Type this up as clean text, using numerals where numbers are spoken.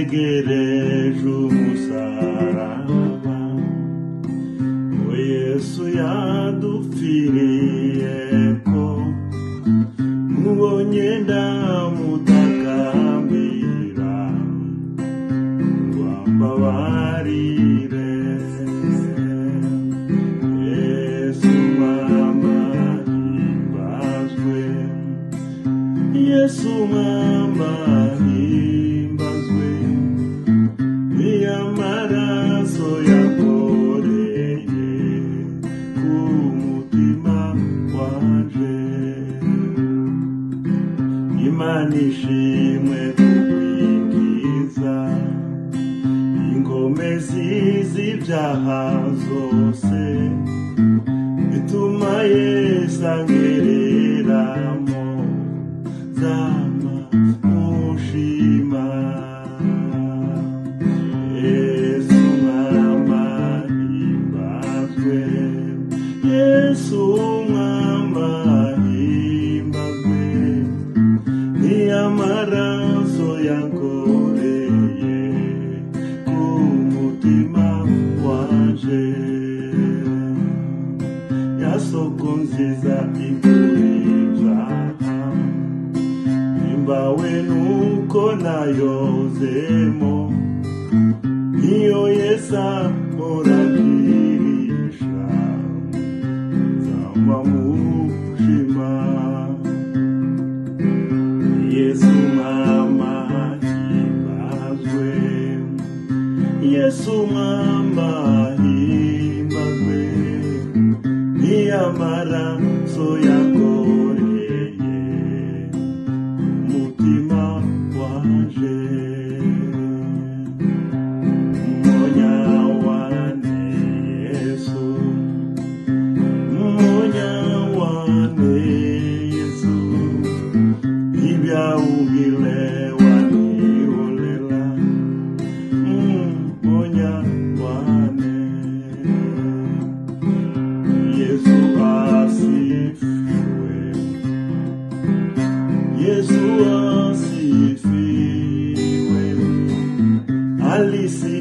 Negereje umusaraba, o Yesu yadupfiriyeko, mubonye ndamutakambira, wambabarire. Yesu mama himbazwe, Yesu mama himbazwe, amaraso yakoreye ku mutima wanje. Imana ishimwe kukwikiza ingomezi z'ibyaha zose, bituma Yesu angereramo, zama mushima. Yesu mama himbazwe, Yesu mama himbazwe, ni amaraso yankoreye ku mutima wanje. Ya soko nziza ikura ibyaha, himbawe nuko nayozemo, niyo Yesu amuragirisha, nzamba mushima. Yesu mama himbazwe, Yesu mama himbazwe, ni amaraso yakoreye umutima wanje. Ugile waniolela, monya wane. Yesu asifiwe, Yesu asifiwe, alisi